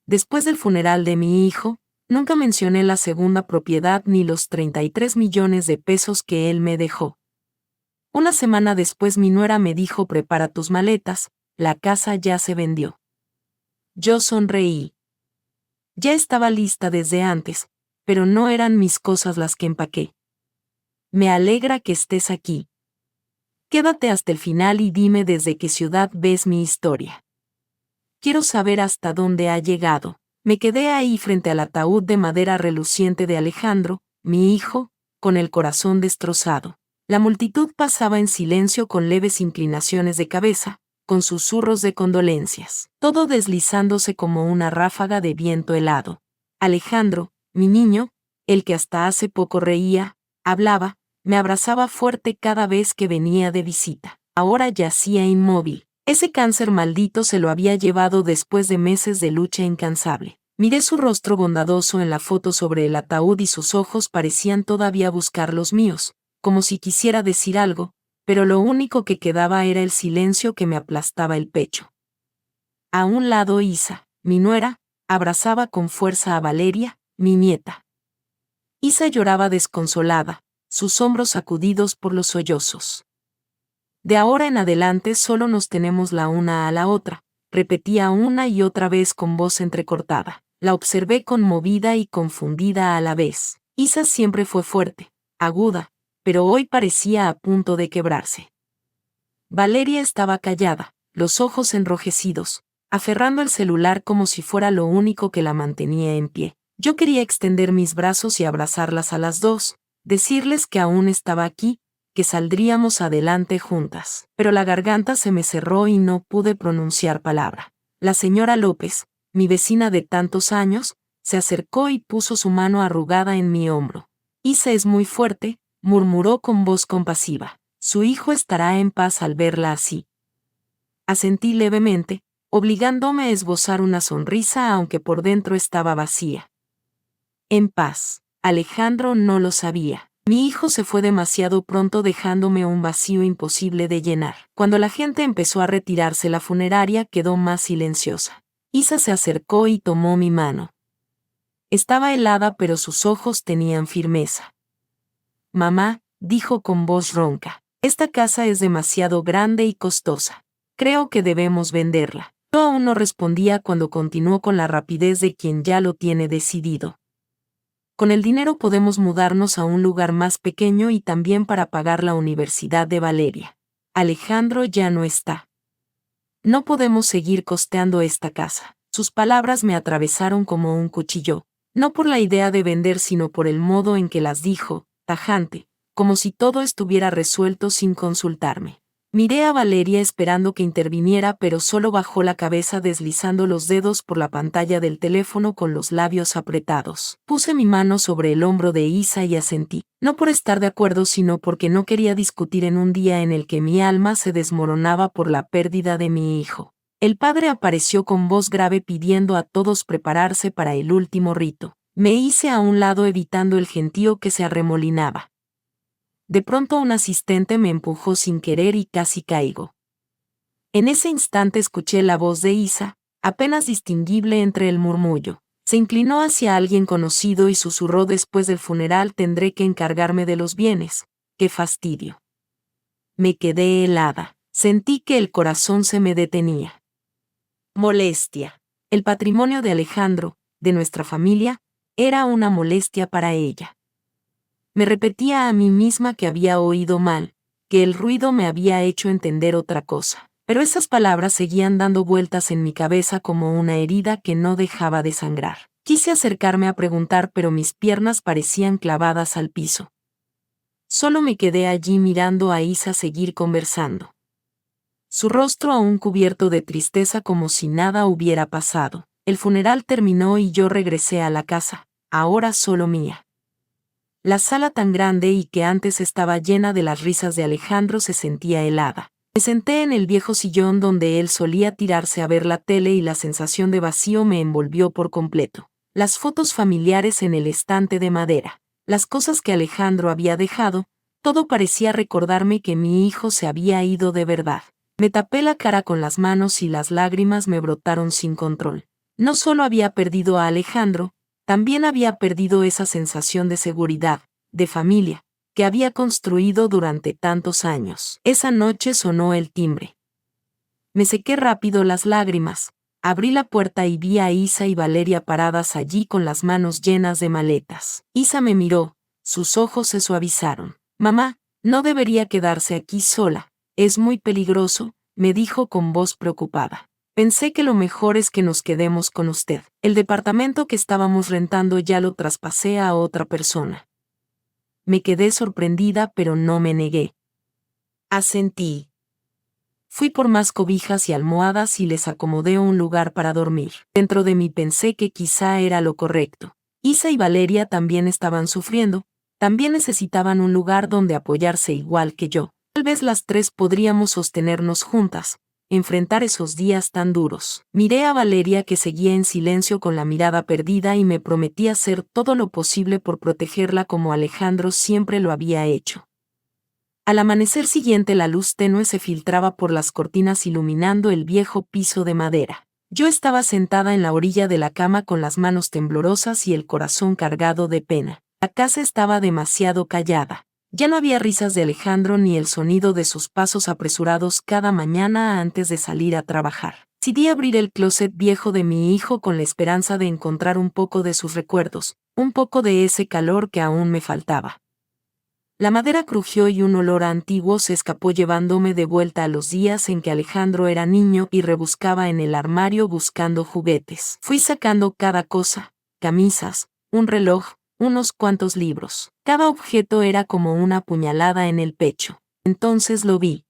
Después del funeral de mi hijo, nunca mencioné la segunda propiedad ni los 33 millones de pesos que él me dejó. Una semana después mi nuera me dijo: prepara tus maletas, la casa ya se vendió. Yo sonreí. Ya estaba lista desde antes, pero no eran mis cosas las que empaqué. Me alegra que estés aquí. Quédate hasta el final y dime desde qué ciudad ves mi historia. Quiero saber hasta dónde ha llegado. Me quedé ahí frente al ataúd de madera reluciente de Alejandro, mi hijo, con el corazón destrozado. La multitud pasaba en silencio con leves inclinaciones de cabeza, con susurros de condolencias, todo deslizándose como una ráfaga de viento helado. Alejandro, mi niño, el que hasta hace poco reía, hablaba, me abrazaba fuerte cada vez que venía de visita. Ahora yacía inmóvil. Ese cáncer maldito se lo había llevado después de meses de lucha incansable. Miré su rostro bondadoso en la foto sobre el ataúd y sus ojos parecían todavía buscar los míos, como si quisiera decir algo, pero lo único que quedaba era el silencio que me aplastaba el pecho. A un lado Isa, mi nuera, abrazaba con fuerza a Valeria, mi nieta. Isa lloraba desconsolada, sus hombros sacudidos por los sollozos. De ahora en adelante solo nos tenemos la una a la otra, repetía una y otra vez con voz entrecortada. La observé conmovida y confundida a la vez. Isa siempre fue fuerte, aguda, pero hoy parecía a punto de quebrarse. Valeria estaba callada, los ojos enrojecidos, aferrando el celular como si fuera lo único que la mantenía en pie. Yo quería extender mis brazos y abrazarlas a las dos, decirles que aún estaba aquí, que saldríamos adelante juntas. Pero la garganta se me cerró y no pude pronunciar palabra. La señora López, mi vecina de tantos años, se acercó y puso su mano arrugada en mi hombro. Isa es muy fuerte, murmuró con voz compasiva. Su hijo estará en paz al verla así. Asentí levemente, obligándome a esbozar una sonrisa aunque por dentro estaba vacía. En paz. Alejandro no lo sabía. Mi hijo se fue demasiado pronto dejándome un vacío imposible de llenar. Cuando la gente empezó a retirarse, la funeraria quedó más silenciosa. Isa se acercó y tomó mi mano. Estaba helada pero sus ojos tenían firmeza. Mamá, dijo con voz ronca, esta casa es demasiado grande y costosa. Creo que debemos venderla. Yo aún no respondía cuando continuó con la rapidez de quien ya lo tiene decidido. Con el dinero podemos mudarnos a un lugar más pequeño y también para pagar la universidad de Valeria. Alejandro ya no está. No podemos seguir costeando esta casa. Sus palabras me atravesaron como un cuchillo, no por la idea de vender sino por el modo en que las dijo, tajante, como si todo estuviera resuelto sin consultarme. Miré a Valeria esperando que interviniera, pero solo bajó la cabeza deslizando los dedos por la pantalla del teléfono con los labios apretados. Puse mi mano sobre el hombro de Isa y asentí, no por estar de acuerdo sino porque no quería discutir en un día en el que mi alma se desmoronaba por la pérdida de mi hijo. El padre apareció con voz grave pidiendo a todos prepararse para el último rito. Me hice a un lado evitando el gentío que se arremolinaba. De pronto un asistente me empujó sin querer y casi caigo. En ese instante escuché la voz de Isa, apenas distinguible entre el murmullo. Se inclinó hacia alguien conocido y susurró: después del funeral tendré que encargarme de los bienes. ¡Qué fastidio! Me quedé helada. Sentí que el corazón se me detenía. Molestia. El patrimonio de Alejandro, de nuestra familia, era una molestia para ella. Me repetía a mí misma que había oído mal, que el ruido me había hecho entender otra cosa. Pero esas palabras seguían dando vueltas en mi cabeza como una herida que no dejaba de sangrar. Quise acercarme a preguntar, pero mis piernas parecían clavadas al piso. Solo me quedé allí mirando a Isa seguir conversando. Su rostro aún cubierto de tristeza como si nada hubiera pasado. El funeral terminó y yo regresé a la casa, ahora solo mía. La sala tan grande y que antes estaba llena de las risas de Alejandro se sentía helada. Me senté en el viejo sillón donde él solía tirarse a ver la tele y la sensación de vacío me envolvió por completo. Las fotos familiares en el estante de madera, las cosas que Alejandro había dejado, todo parecía recordarme que mi hijo se había ido de verdad. Me tapé la cara con las manos y las lágrimas me brotaron sin control. No solo había perdido a Alejandro, también había perdido esa sensación de seguridad, de familia, que había construido durante tantos años. Esa noche sonó el timbre. Me sequé rápido las lágrimas, abrí la puerta y vi a Isa y Valeria paradas allí con las manos llenas de maletas. Isa me miró, sus ojos se suavizaron. Mamá, no debería quedarse aquí sola, es muy peligroso, me dijo con voz preocupada. Pensé que lo mejor es que nos quedemos con usted. El departamento que estábamos rentando ya lo traspasé a otra persona. Me quedé sorprendida pero no me negué. Asentí. Fui por más cobijas y almohadas y les acomodé un lugar para dormir. Dentro de mí pensé que quizá era lo correcto. Isa y Valeria también estaban sufriendo, también necesitaban un lugar donde apoyarse igual que yo. Tal vez las tres podríamos sostenernos juntas, enfrentar esos días tan duros. Miré a Valeria que seguía en silencio con la mirada perdida y me prometí hacer todo lo posible por protegerla como Alejandro siempre lo había hecho. Al amanecer siguiente la luz tenue se filtraba por las cortinas iluminando el viejo piso de madera. Yo estaba sentada en la orilla de la cama con las manos temblorosas y el corazón cargado de pena. La casa estaba demasiado callada. Ya no había risas de Alejandro ni el sonido de sus pasos apresurados cada mañana antes de salir a trabajar. Decidí abrir el closet viejo de mi hijo con la esperanza de encontrar un poco de sus recuerdos, un poco de ese calor que aún me faltaba. La madera crujió y un olor antiguo se escapó llevándome de vuelta a los días en que Alejandro era niño y rebuscaba en el armario buscando juguetes. Fui sacando cada cosa, camisas, un reloj, unos cuantos libros. Cada objeto era como una puñalada en el pecho. Entonces lo vi.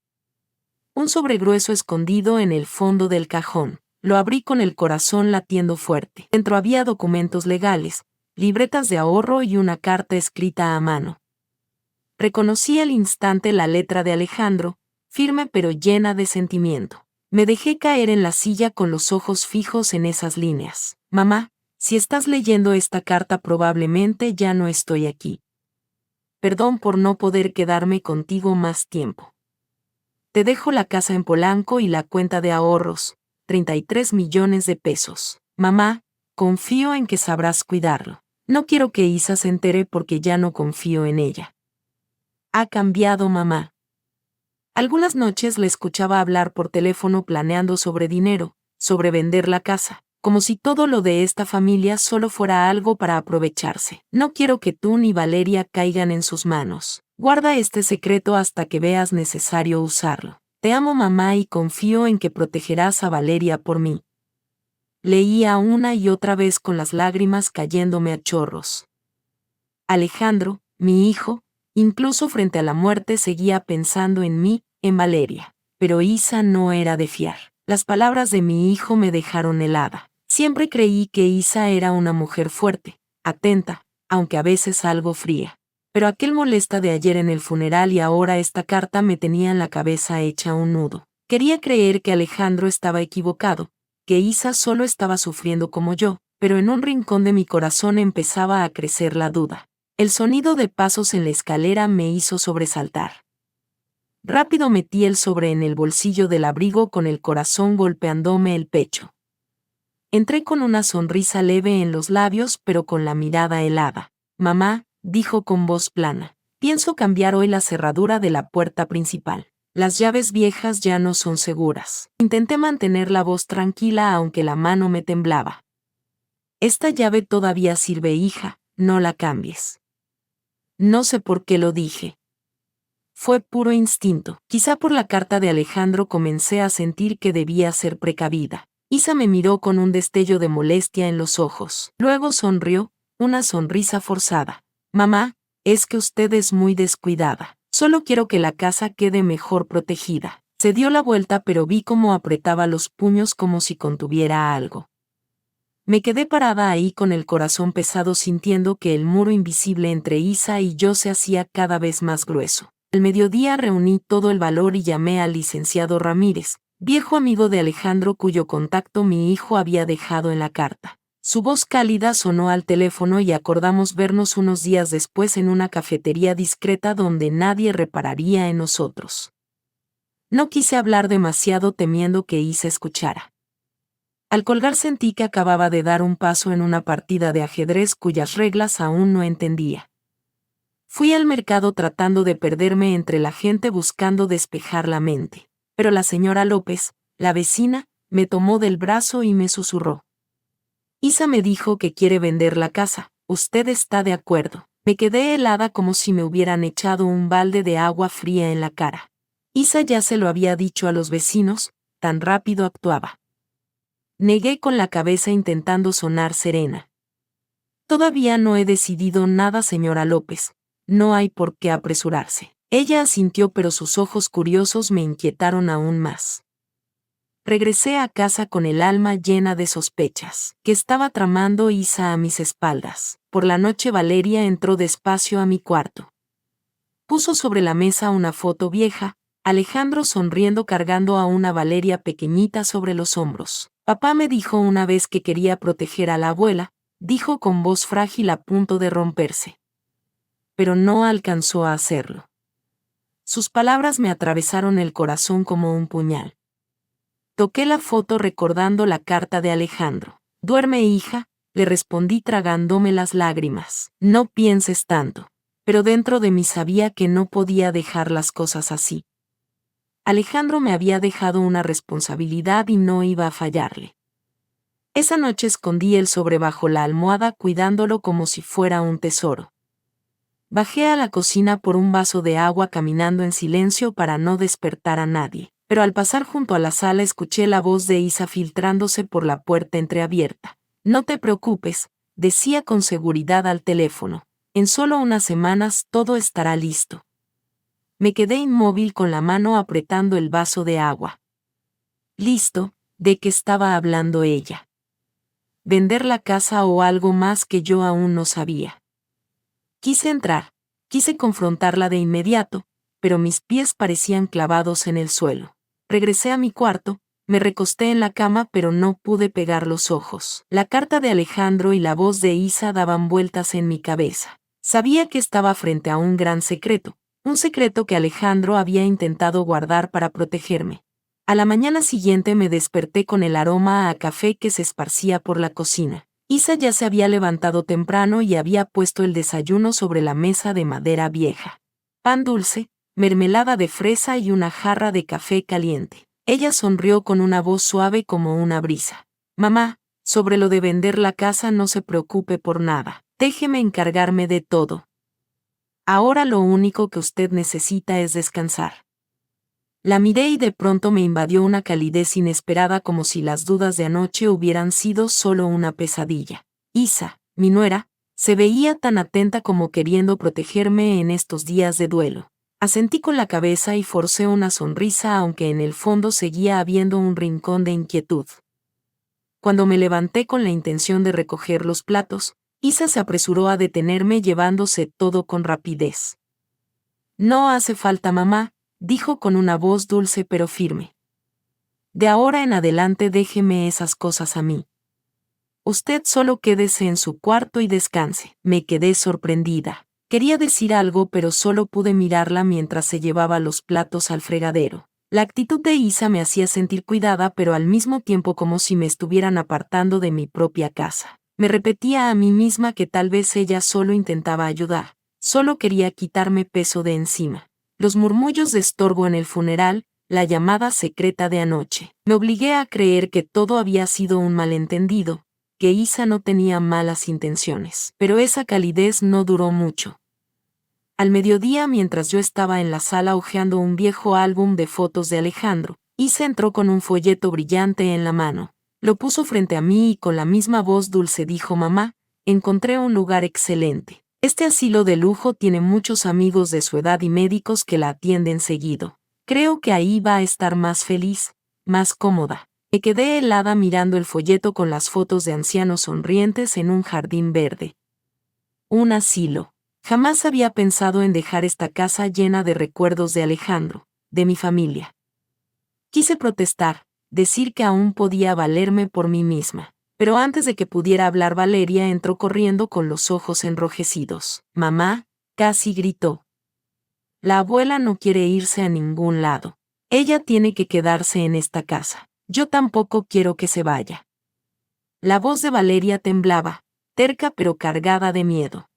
Un sobre grueso escondido en el fondo del cajón. Lo abrí con el corazón latiendo fuerte. Dentro había documentos legales, libretas de ahorro y una carta escrita a mano. Reconocí al instante la letra de Alejandro, firme pero llena de sentimiento. Me dejé caer en la silla con los ojos fijos en esas líneas. Mamá, si estás leyendo esta carta probablemente ya no estoy aquí. Perdón por no poder quedarme contigo más tiempo. Te dejo la casa en Polanco y la cuenta de ahorros, 33 millones de pesos. Mamá, confío en que sabrás cuidarlo. No quiero que Isa se entere porque ya no confío en ella. Ha cambiado mamá. Algunas noches le escuchaba hablar por teléfono planeando sobre dinero, sobre vender la casa, como si todo lo de esta familia solo fuera algo para aprovecharse. No quiero que tú ni Valeria caigan en sus manos. Guarda este secreto hasta que veas necesario usarlo. Te amo mamá y confío en que protegerás a Valeria por mí. Leía una y otra vez con las lágrimas cayéndome a chorros. Alejandro, mi hijo, incluso frente a la muerte seguía pensando en mí, en Valeria. Pero Isa no era de fiar. Las palabras de mi hijo me dejaron helada. Siempre creí que Isa era una mujer fuerte, atenta, aunque a veces algo fría. Pero aquel molesta de ayer en el funeral y ahora esta carta me tenía en la cabeza hecha un nudo. Quería creer que Alejandro estaba equivocado, que Isa solo estaba sufriendo como yo, pero en un rincón de mi corazón empezaba a crecer la duda. El sonido de pasos en la escalera me hizo sobresaltar. Rápido metí el sobre en el bolsillo del abrigo con el corazón golpeándome el pecho. Entré con una sonrisa leve en los labios pero con la mirada helada. Mamá, dijo con voz plana, pienso cambiar hoy la cerradura de la puerta principal. Las llaves viejas ya no son seguras. Intenté mantener la voz tranquila aunque la mano me temblaba. Esta llave todavía sirve, hija, no la cambies. No sé por qué lo dije. Fue puro instinto. Quizá por la carta de Alejandro comencé a sentir que debía ser precavida. Isa me miró con un destello de molestia en los ojos. Luego sonrió, una sonrisa forzada. Mamá, es que usted es muy descuidada. Solo quiero que la casa quede mejor protegida. Se dio la vuelta pero vi cómo apretaba los puños como si contuviera algo. Me quedé parada ahí con el corazón pesado sintiendo que el muro invisible entre Isa y yo se hacía cada vez más grueso. Al mediodía reuní todo el valor y llamé al licenciado Ramírez, viejo amigo de Alejandro cuyo contacto mi hijo había dejado en la carta. Su voz cálida sonó al teléfono y acordamos vernos unos días después en una cafetería discreta donde nadie repararía en nosotros. No quise hablar demasiado temiendo que Isa escuchara. Al colgar sentí que acababa de dar un paso en una partida de ajedrez cuyas reglas aún no entendía. Fui al mercado tratando de perderme entre la gente buscando despejar la mente. Pero la señora López, la vecina, me tomó del brazo y me susurró. Isa me dijo que quiere vender la casa, ¿usted está de acuerdo? Me quedé helada como si me hubieran echado un balde de agua fría en la cara. Isa ya se lo había dicho a los vecinos, tan rápido actuaba. Negué con la cabeza intentando sonar serena. Todavía no he decidido nada, señora López. No hay por qué apresurarse. Ella asintió, pero sus ojos curiosos me inquietaron aún más. Regresé a casa con el alma llena de sospechas. ¿Qué estaba tramando Isa a mis espaldas? Por la noche Valeria entró despacio a mi cuarto. Puso sobre la mesa una foto vieja, Alejandro sonriendo cargando a una Valeria pequeñita sobre los hombros. Papá me dijo una vez que quería proteger a la abuela, dijo con voz frágil a punto de romperse. Pero no alcanzó a hacerlo. Sus palabras me atravesaron el corazón como un puñal. Toqué la foto recordando la carta de Alejandro. «Duerme, hija», le respondí tragándome las lágrimas. «No pienses tanto». Pero dentro de mí sabía que no podía dejar las cosas así. Alejandro me había dejado una responsabilidad y no iba a fallarle. Esa noche escondí el sobre bajo la almohada cuidándolo como si fuera un tesoro. Bajé a la cocina por un vaso de agua caminando en silencio para no despertar a nadie, pero al pasar junto a la sala escuché la voz de Isa filtrándose por la puerta entreabierta. «No te preocupes», decía con seguridad al teléfono. «En solo unas semanas todo estará listo». Me quedé inmóvil con la mano apretando el vaso de agua. ¿Listo? ¿De qué estaba hablando ella? ¿Vender la casa o algo más que yo aún no sabía? Quise entrar, quise confrontarla de inmediato, pero mis pies parecían clavados en el suelo. Regresé a mi cuarto, me recosté en la cama pero no pude pegar los ojos. La carta de Alejandro y la voz de Isa daban vueltas en mi cabeza. Sabía que estaba frente a un gran secreto, un secreto que Alejandro había intentado guardar para protegerme. A la mañana siguiente me desperté con el aroma a café que se esparcía por la cocina. Isa ya se había levantado temprano y había puesto el desayuno sobre la mesa de madera vieja. Pan dulce, mermelada de fresa y una jarra de café caliente. Ella sonrió con una voz suave como una brisa. «Mamá, sobre lo de vender la casa no se preocupe por nada. Déjeme encargarme de todo. Ahora lo único que usted necesita es descansar». La miré y de pronto me invadió una calidez inesperada como si las dudas de anoche hubieran sido solo una pesadilla. Isa, mi nuera, se veía tan atenta como queriendo protegerme en estos días de duelo. Asentí con la cabeza y forcé una sonrisa aunque en el fondo seguía habiendo un rincón de inquietud. Cuando me levanté con la intención de recoger los platos, Isa se apresuró a detenerme llevándose todo con rapidez. «No hace falta, mamá», dijo con una voz dulce pero firme. «De ahora en adelante déjeme esas cosas a mí. Usted solo quédese en su cuarto y descanse». Me quedé sorprendida. Quería decir algo pero solo pude mirarla mientras se llevaba los platos al fregadero. La actitud de Isa me hacía sentir cuidada pero al mismo tiempo como si me estuvieran apartando de mi propia casa. Me repetía a mí misma que tal vez ella solo intentaba ayudar, solo quería quitarme peso de encima. Los murmullos de estorbo en el funeral, la llamada secreta de anoche. Me obligué a creer que todo había sido un malentendido, que Isa no tenía malas intenciones. Pero esa calidez no duró mucho. Al mediodía, mientras yo estaba en la sala hojeando un viejo álbum de fotos de Alejandro, Isa entró con un folleto brillante en la mano. Lo puso frente a mí y con la misma voz dulce dijo: «Mamá, encontré un lugar excelente. Este asilo de lujo tiene muchos amigos de su edad y médicos que la atienden seguido. Creo que ahí va a estar más feliz, más cómoda». Me quedé helada mirando el folleto con las fotos de ancianos sonrientes en un jardín verde. Un asilo. Jamás había pensado en dejar esta casa llena de recuerdos de Alejandro, de mi familia. Quise protestar, decir que aún podía valerme por mí misma. Pero antes de que pudiera hablar Valeria entró corriendo con los ojos enrojecidos. «Mamá», casi gritó. «La abuela no quiere irse a ningún lado. Ella tiene que quedarse en esta casa. Yo tampoco quiero que se vaya». La voz de Valeria temblaba, terca pero cargada de miedo.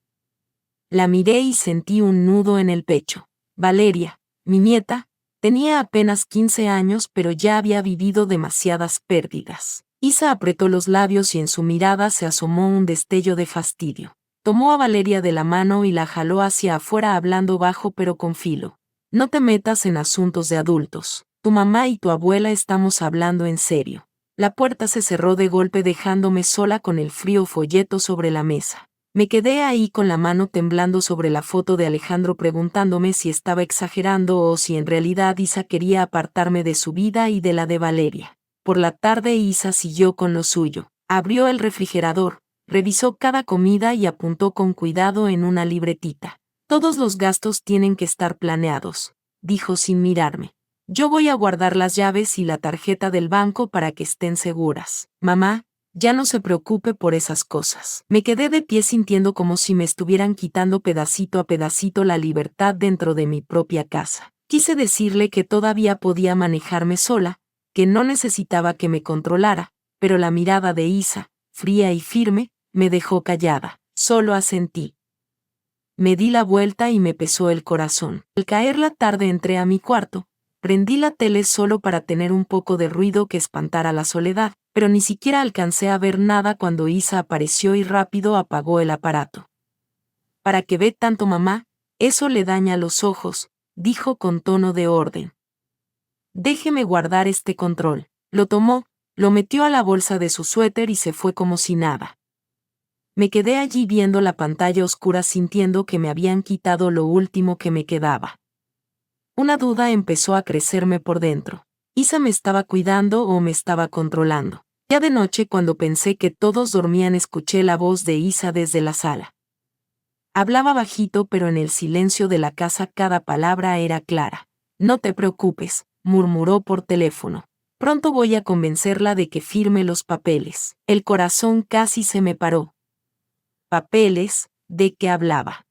La miré y sentí un nudo en el pecho. Valeria, mi nieta, tenía apenas 15 años pero ya había vivido demasiadas pérdidas. Isa apretó los labios y en su mirada se asomó un destello de fastidio. Tomó a Valeria de la mano y la jaló hacia afuera hablando bajo pero con filo. No te metas en asuntos de adultos. Tu mamá y tu abuela estamos hablando en serio. La puerta se cerró de golpe dejándome sola con el frío folleto sobre la mesa. Me quedé ahí con la mano temblando sobre la foto de Alejandro preguntándome si estaba exagerando o si en realidad Isa quería apartarme de su vida y de la de Valeria. Por la tarde Isa siguió con lo suyo. Abrió el refrigerador, revisó cada comida y apuntó con cuidado en una libretita. Todos los gastos tienen que estar planeados, dijo sin mirarme. Yo voy a guardar las llaves y la tarjeta del banco para que estén seguras. Mamá, ya no se preocupe por esas cosas. Me quedé de pie sintiendo como si me estuvieran quitando pedacito a pedacito la libertad dentro de mi propia casa. Quise decirle que todavía podía manejarme sola, que no necesitaba que me controlara, pero la mirada de Isa, fría y firme, me dejó callada. Solo asentí. Me di la vuelta y me pesó el corazón. Al caer la tarde entré a mi cuarto, prendí la tele solo para tener un poco de ruido que espantara la soledad, pero ni siquiera alcancé a ver nada cuando Isa apareció y rápido apagó el aparato. ¿Para qué ve tanto mamá? Eso le daña los ojos, dijo con tono de orden. Déjeme guardar este control. Lo tomó, lo metió a la bolsa de su suéter y se fue como si nada. Me quedé allí viendo la pantalla oscura sintiendo que me habían quitado lo último que me quedaba. Una duda empezó a crecerme por dentro. ¿Isa me estaba cuidando o me estaba controlando? Ya de noche cuando pensé que todos dormían escuché la voz de Isa desde la sala. Hablaba bajito pero en el silencio de la casa cada palabra era clara. No te preocupes, murmuró por teléfono. Pronto voy a convencerla de que firme los papeles. El corazón casi se me paró. ¿Papeles? ¿De qué hablaba?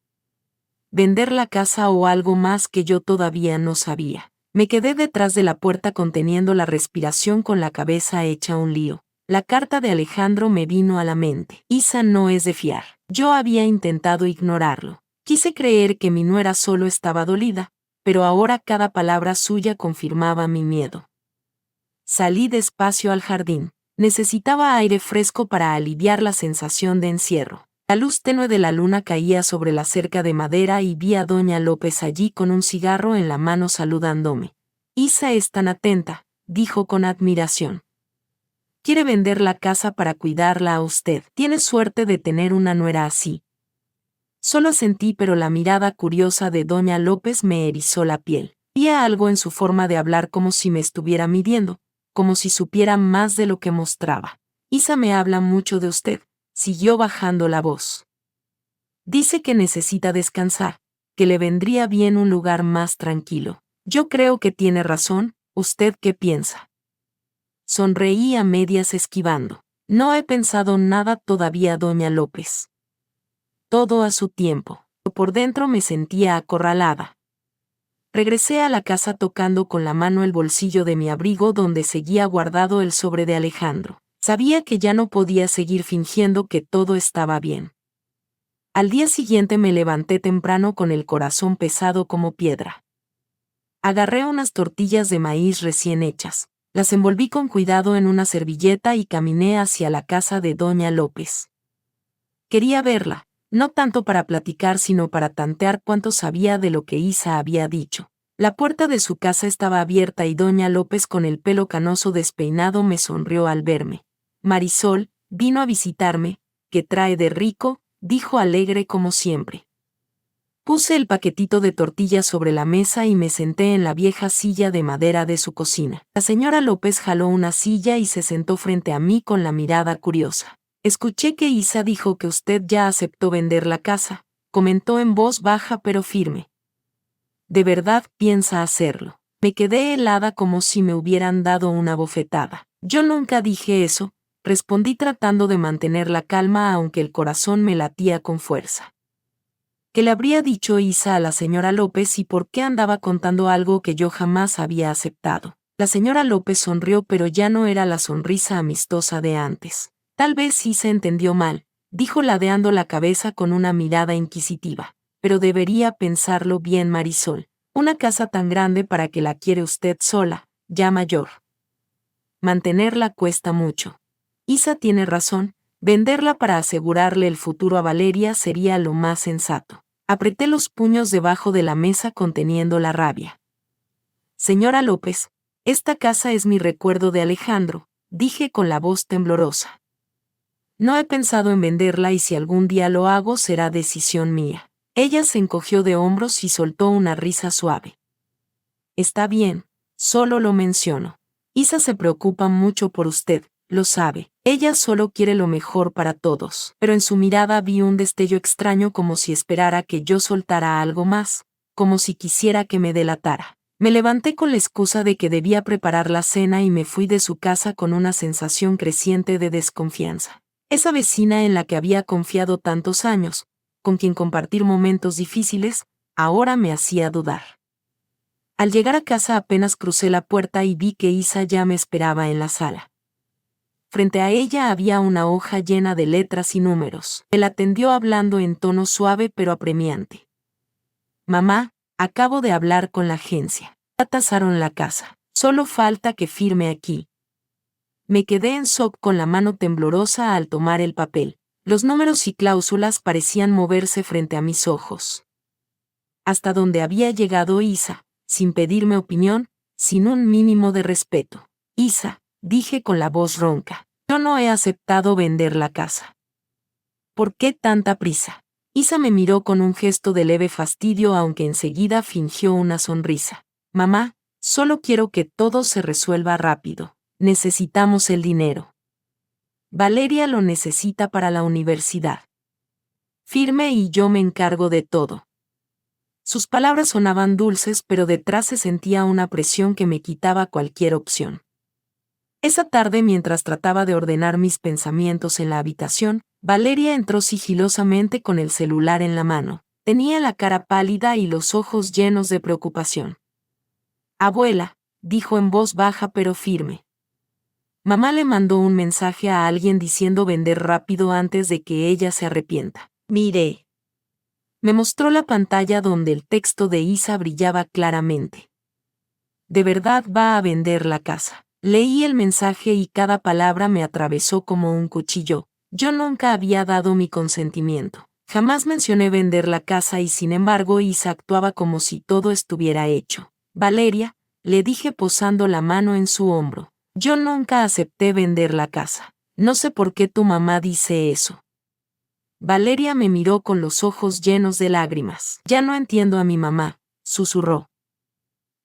¿Vender la casa o algo más que yo todavía no sabía? Me quedé detrás de la puerta conteniendo la respiración con la cabeza hecha un lío. La carta de Alejandro me vino a la mente. Isa no es de fiar. Yo había intentado ignorarlo. Quise creer que mi nuera solo estaba dolida, pero ahora cada palabra suya confirmaba mi miedo. Salí despacio al jardín. Necesitaba aire fresco para aliviar la sensación de encierro. La luz tenue de la luna caía sobre la cerca de madera y vi a doña López allí con un cigarro en la mano saludándome. Isa es tan atenta, dijo con admiración. Quiere vender la casa para cuidarla a usted. Tiene suerte de tener una nuera así. Solo sentí pero la mirada curiosa de doña López me erizó la piel. Había algo en su forma de hablar como si me estuviera midiendo, como si supiera más de lo que mostraba. Isa me habla mucho de usted, siguió bajando la voz. Dice que necesita descansar, que le vendría bien un lugar más tranquilo. Yo creo que tiene razón, ¿usted qué piensa? Sonreí a medias esquivando. No he pensado nada todavía, doña López. Todo a su tiempo. Por dentro me sentía acorralada. Regresé a la casa tocando con la mano el bolsillo de mi abrigo donde seguía guardado el sobre de Alejandro. Sabía que ya no podía seguir fingiendo que todo estaba bien. Al día siguiente me levanté temprano con el corazón pesado como piedra. Agarré unas tortillas de maíz recién hechas, las envolví con cuidado en una servilleta y caminé hacia la casa de doña López. Quería verla, no tanto para platicar sino para tantear cuánto sabía de lo que Isa había dicho. La puerta de su casa estaba abierta y doña López con el pelo canoso despeinado me sonrió al verme. Marisol, vino a visitarme, ¿qué trae de rico?, dijo alegre como siempre. Puse el paquetito de tortillas sobre la mesa y me senté en la vieja silla de madera de su cocina. La señora López jaló una silla y se sentó frente a mí con la mirada curiosa. Escuché que Isa dijo que usted ya aceptó vender la casa, comentó en voz baja pero firme. ¿De verdad piensa hacerlo? Me quedé helada como si me hubieran dado una bofetada. Yo nunca dije eso, respondí tratando de mantener la calma aunque el corazón me latía con fuerza. ¿Qué le habría dicho Isa a la señora López y por qué andaba contando algo que yo jamás había aceptado? La señora López sonrió pero ya no era la sonrisa amistosa de antes. Tal vez Isa entendió mal, dijo ladeando la cabeza con una mirada inquisitiva. Pero debería pensarlo bien, Marisol. Una casa tan grande para que la quiere usted sola, ya mayor. Mantenerla cuesta mucho. Isa tiene razón, venderla para asegurarle el futuro a Valeria sería lo más sensato. Apreté los puños debajo de la mesa conteniendo la rabia. Señora López, esta casa es mi recuerdo de Alejandro, dije con la voz temblorosa. No he pensado en venderla y si algún día lo hago será decisión mía. Ella se encogió de hombros y soltó una risa suave. Está bien, solo lo menciono. Isa se preocupa mucho por usted, lo sabe. Ella solo quiere lo mejor para todos. Pero en su mirada vi un destello extraño como si esperara que yo soltara algo más, como si quisiera que me delatara. Me levanté con la excusa de que debía preparar la cena y me fui de su casa con una sensación creciente de desconfianza. Esa vecina en la que había confiado tantos años, con quien compartir momentos difíciles, ahora me hacía dudar. Al llegar a casa apenas crucé la puerta y vi que Isa ya me esperaba en la sala. Frente a ella había una hoja llena de letras y números. Él atendió hablando en tono suave pero apremiante. Mamá, acabo de hablar con la agencia. Ya tasaron la casa. Solo falta que firme aquí. Me quedé en shock con la mano temblorosa al tomar el papel. Los números y cláusulas parecían moverse frente a mis ojos. Hasta donde había llegado Isa, sin pedirme opinión, sin un mínimo de respeto. Isa, dije con la voz ronca, yo no he aceptado vender la casa. ¿Por qué tanta prisa? Isa me miró con un gesto de leve fastidio aunque enseguida fingió una sonrisa. Mamá, solo quiero que todo se resuelva rápido. Necesitamos el dinero. Valeria lo necesita para la universidad. Firme y yo me encargo de todo. Sus palabras sonaban dulces, pero detrás se sentía una presión que me quitaba cualquier opción. Esa tarde, mientras trataba de ordenar mis pensamientos en la habitación, Valeria entró sigilosamente con el celular en la mano. Tenía la cara pálida y los ojos llenos de preocupación. Abuela, dijo en voz baja pero firme. Mamá le mandó un mensaje a alguien diciendo vender rápido antes de que ella se arrepienta. Miré. Me mostró la pantalla donde el texto de Isa brillaba claramente. De verdad va a vender la casa. Leí el mensaje y cada palabra me atravesó como un cuchillo. Yo nunca había dado mi consentimiento. Jamás mencioné vender la casa y sin embargo Isa actuaba como si todo estuviera hecho. Valeria, le dije posando la mano en su hombro. Yo nunca acepté vender la casa. No sé por qué tu mamá dice eso. Valeria me miró con los ojos llenos de lágrimas. Ya no entiendo a mi mamá, susurró.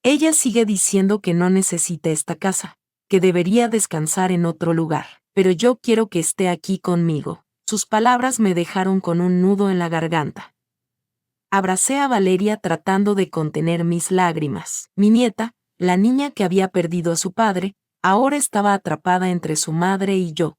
Ella sigue diciendo que no necesita esta casa, que debería descansar en otro lugar, pero yo quiero que esté aquí conmigo. Sus palabras me dejaron con un nudo en la garganta. Abracé a Valeria tratando de contener mis lágrimas. Mi nieta, la niña que había perdido a su padre, ahora estaba atrapada entre su madre y yo.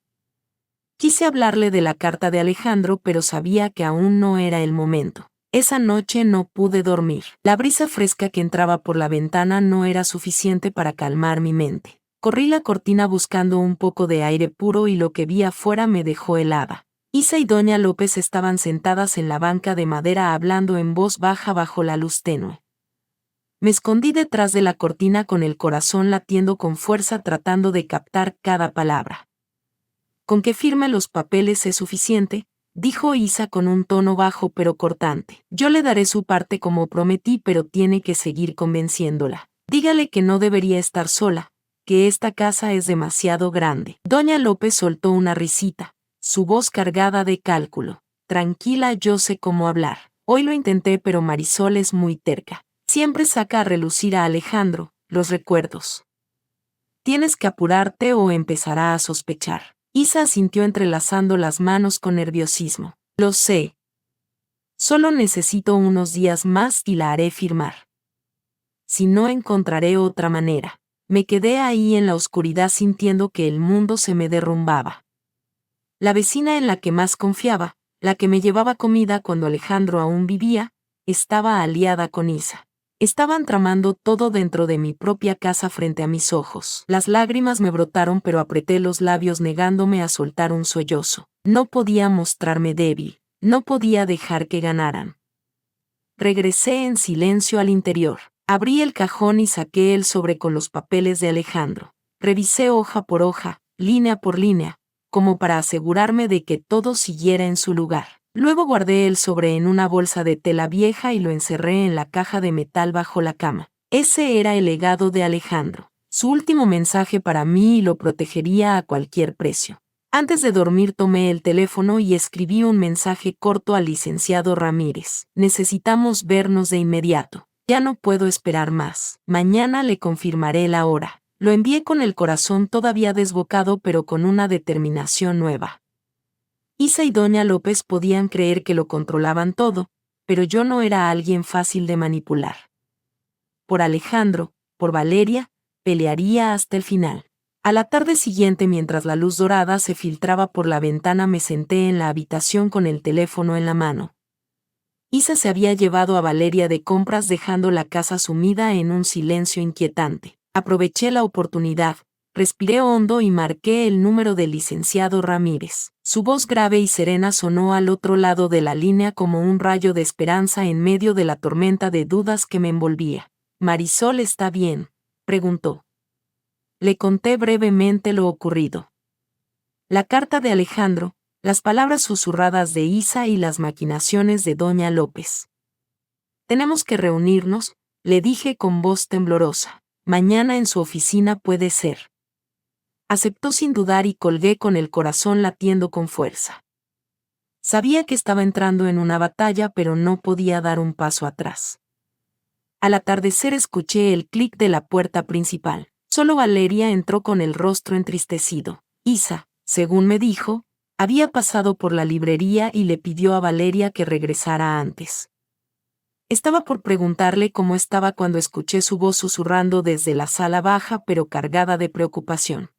Quise hablarle de la carta de Alejandro, pero sabía que aún no era el momento. Esa noche no pude dormir. La brisa fresca que entraba por la ventana no era suficiente para calmar mi mente. Corrí la cortina buscando un poco de aire puro y lo que vi afuera me dejó helada. Isa y doña López estaban sentadas en la banca de madera hablando en voz baja bajo la luz tenue. Me escondí detrás de la cortina con el corazón latiendo con fuerza tratando de captar cada palabra. Con que firme los papeles es suficiente, dijo Isa con un tono bajo pero cortante. Yo le daré su parte como prometí, pero tiene que seguir convenciéndola. Dígale que no debería estar sola, que esta casa es demasiado grande. Doña López soltó una risita, su voz cargada de cálculo. Tranquila, yo sé cómo hablar. Hoy lo intenté, pero Marisol es muy terca. Siempre saca a relucir a Alejandro, los recuerdos. Tienes que apurarte o empezará a sospechar. Isa asintió entrelazando las manos con nerviosismo. Lo sé. Solo necesito unos días más y la haré firmar. Si no, encontraré otra manera. Me quedé ahí en la oscuridad sintiendo que el mundo se me derrumbaba. La vecina en la que más confiaba, la que me llevaba comida cuando Alejandro aún vivía, estaba aliada con Isa. Estaban tramando todo dentro de mi propia casa frente a mis ojos. Las lágrimas me brotaron, pero apreté los labios negándome a soltar un sollozo. No podía mostrarme débil, no podía dejar que ganaran. Regresé en silencio al interior. Abrí el cajón y saqué el sobre con los papeles de Alejandro. Revisé hoja por hoja, línea por línea, como para asegurarme de que todo siguiera en su lugar. Luego guardé el sobre en una bolsa de tela vieja y lo encerré en la caja de metal bajo la cama. Ese era el legado de Alejandro, su último mensaje para mí, y lo protegería a cualquier precio. Antes de dormir tomé el teléfono y escribí un mensaje corto al licenciado Ramírez. Necesitamos vernos de inmediato. Ya no puedo esperar más. Mañana le confirmaré la hora. Lo envié con el corazón todavía desbocado, pero con una determinación nueva. Isa y doña López podían creer que lo controlaban todo, pero yo no era alguien fácil de manipular. Por Alejandro, por Valeria, pelearía hasta el final. A la tarde siguiente, mientras la luz dorada se filtraba por la ventana, me senté en la habitación con el teléfono en la mano. Isa se había llevado a Valeria de compras, dejando la casa sumida en un silencio inquietante. Aproveché la oportunidad, respiré hondo y marqué el número del licenciado Ramírez. Su voz grave y serena sonó al otro lado de la línea como un rayo de esperanza en medio de la tormenta de dudas que me envolvía. «¿Marisol está bien?», preguntó. Le conté brevemente lo ocurrido. La carta de Alejandro, las palabras susurradas de Isa y las maquinaciones de doña López. «Tenemos que reunirnos», le dije con voz temblorosa. «Mañana en su oficina puede ser». Aceptó sin dudar y colgué con el corazón latiendo con fuerza. Sabía que estaba entrando en una batalla, pero no podía dar un paso atrás. Al atardecer escuché el clic de la puerta principal. Solo Valeria entró con el rostro entristecido. Isa, según me dijo, había pasado por la librería y le pidió a Valeria que regresara antes. Estaba por preguntarle cómo estaba cuando escuché su voz susurrando desde la sala baja, pero cargada de preocupación.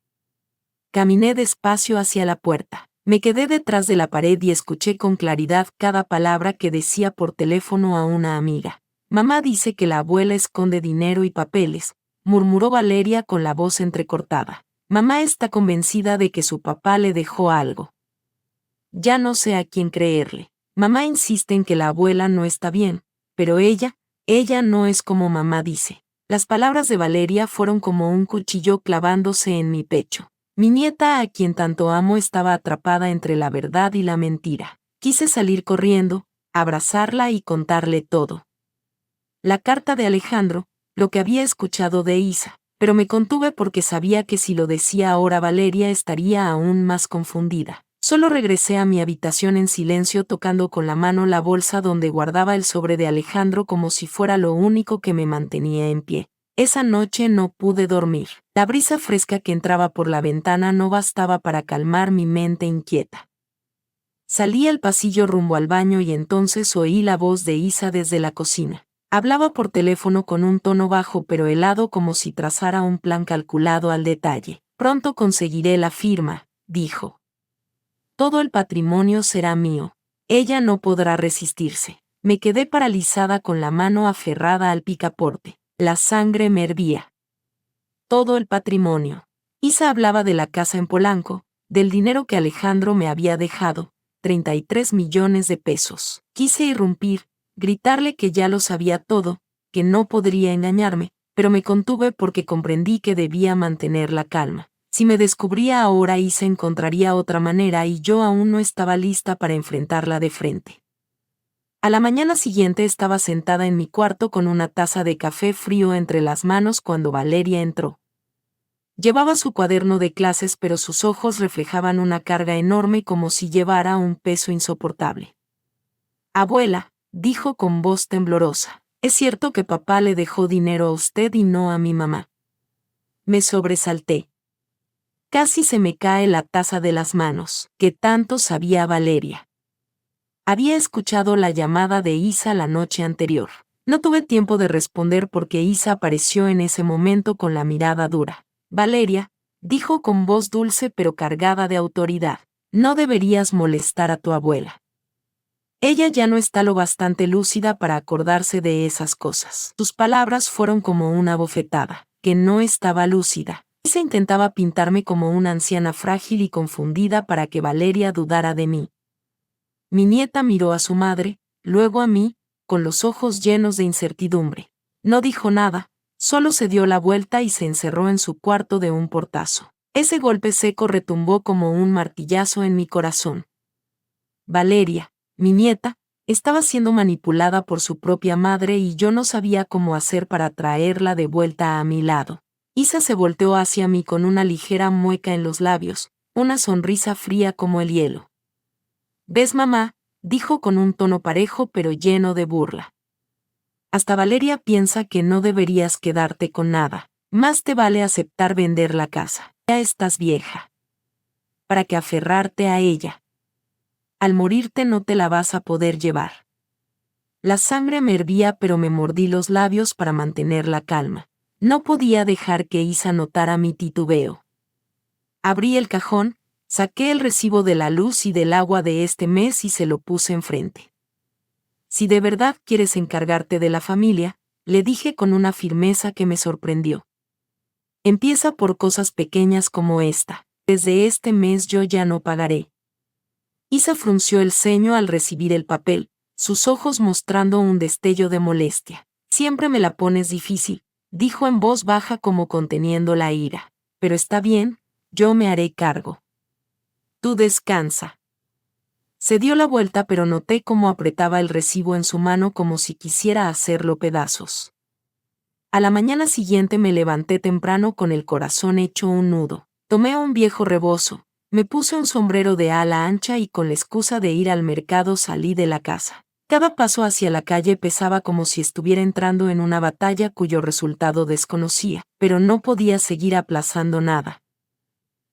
Caminé despacio hacia la puerta. Me quedé detrás de la pared y escuché con claridad cada palabra que decía por teléfono a una amiga. «Mamá dice que la abuela esconde dinero y papeles», murmuró Valeria con la voz entrecortada. «Mamá está convencida de que su papá le dejó algo. Ya no sé a quién creerle. Mamá insiste en que la abuela no está bien, pero ella no es como mamá dice». Las palabras de Valeria fueron como un cuchillo clavándose en mi pecho. Mi nieta, a quien tanto amo, estaba atrapada entre la verdad y la mentira. Quise salir corriendo, abrazarla y contarle todo. La carta de Alejandro, lo que había escuchado de Isa, pero me contuve porque sabía que si lo decía ahora Valeria estaría aún más confundida. Solo regresé a mi habitación en silencio, tocando con la mano la bolsa donde guardaba el sobre de Alejandro como si fuera lo único que me mantenía en pie. Esa noche no pude dormir. La brisa fresca que entraba por la ventana no bastaba para calmar mi mente inquieta. Salí al pasillo rumbo al baño y entonces oí la voz de Isa desde la cocina. Hablaba por teléfono con un tono bajo pero helado, como si trazara un plan calculado al detalle. «Pronto conseguiré la firma», dijo. «Todo el patrimonio será mío». Ella no podrá resistirse. Me quedé paralizada con la mano aferrada al picaporte. La sangre me hervía. Todo el patrimonio. Isa hablaba de la casa en Polanco, del dinero que Alejandro me había dejado, 33 millones de pesos. Quise irrumpir, gritarle que ya lo sabía todo, que no podría engañarme, pero me contuve porque comprendí que debía mantener la calma. Si me descubría ahora, Isa encontraría otra manera y yo aún no estaba lista para enfrentarla de frente. A la mañana siguiente estaba sentada en mi cuarto con una taza de café frío entre las manos cuando Valeria entró. Llevaba su cuaderno de clases, pero sus ojos reflejaban una carga enorme, como si llevara un peso insoportable. «Abuela», dijo con voz temblorosa, «¿es cierto que papá le dejó dinero a usted y no a mi mamá?». Me sobresalté. Casi se me cae la taza de las manos. ¿Qué tanto sabía Valeria? Había escuchado la llamada de Isa la noche anterior. No tuve tiempo de responder porque Isa apareció en ese momento con la mirada dura. «Valeria», dijo con voz dulce pero cargada de autoridad, «no deberías molestar a tu abuela». Ella ya no está lo bastante lúcida para acordarse de esas cosas. Sus palabras fueron como una bofetada, que no estaba lúcida. Isa intentaba pintarme como una anciana frágil y confundida para que Valeria dudara de mí. Mi nieta miró a su madre, luego a mí, con los ojos llenos de incertidumbre. No dijo nada, solo se dio la vuelta y se encerró en su cuarto de un portazo. Ese golpe seco retumbó como un martillazo en mi corazón. Valeria, mi nieta, estaba siendo manipulada por su propia madre y yo no sabía cómo hacer para traerla de vuelta a mi lado. Isa se volteó hacia mí con una ligera mueca en los labios, una sonrisa fría como el hielo. «¿Ves, mamá?», dijo con un tono parejo pero lleno de burla. «Hasta Valeria piensa que no deberías quedarte con nada. Más te vale aceptar vender la casa. Ya estás vieja. ¿Para qué aferrarte a ella? Al morirte no te la vas a poder llevar». La sangre me hervía pero me mordí los labios para mantener la calma. No podía dejar que Isa notara mi titubeo. Abrí el cajón, saqué el recibo de la luz y del agua de este mes y se lo puse enfrente. «Si de verdad quieres encargarte de la familia», le dije con una firmeza que me sorprendió. «Empieza por cosas pequeñas como esta. Desde este mes yo ya no pagaré». Isa frunció el ceño al recibir el papel, sus ojos mostrando un destello de molestia. «Siempre me la pones difícil», dijo en voz baja como conteniendo la ira. «Pero está bien, yo me haré cargo. Tú descansa». Se dio la vuelta pero noté cómo apretaba el recibo en su mano como si quisiera hacerlo pedazos. A la mañana siguiente me levanté temprano con el corazón hecho un nudo. Tomé un viejo rebozo, me puse un sombrero de ala ancha y con la excusa de ir al mercado salí de la casa. Cada paso hacia la calle pesaba como si estuviera entrando en una batalla cuyo resultado desconocía, pero no podía seguir aplazando nada.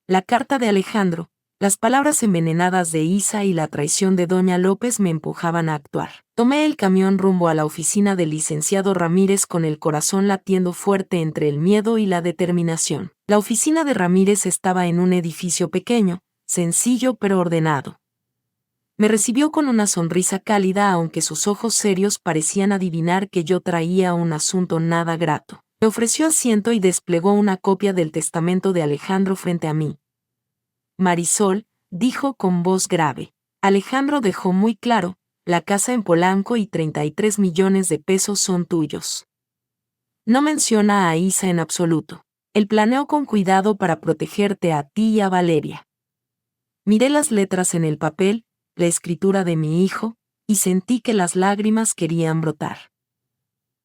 La carta de Alejandro, las palabras envenenadas de Isa y la traición de Doña López me empujaban a actuar. Tomé el camión rumbo a la oficina del licenciado Ramírez con el corazón latiendo fuerte entre el miedo y la determinación. La oficina de Ramírez estaba en un edificio pequeño, sencillo pero ordenado. Me recibió con una sonrisa cálida aunque sus ojos serios parecían adivinar que yo traía un asunto nada grato. Me ofreció asiento y desplegó una copia del testamento de Alejandro frente a mí. «Marisol», dijo con voz grave, «Alejandro dejó muy claro, la casa en Polanco y 33 millones de pesos son tuyos. No menciona a Isa en absoluto. Él planeó con cuidado para protegerte a ti y a Valeria». Miré las letras en el papel, la escritura de mi hijo, y sentí que las lágrimas querían brotar.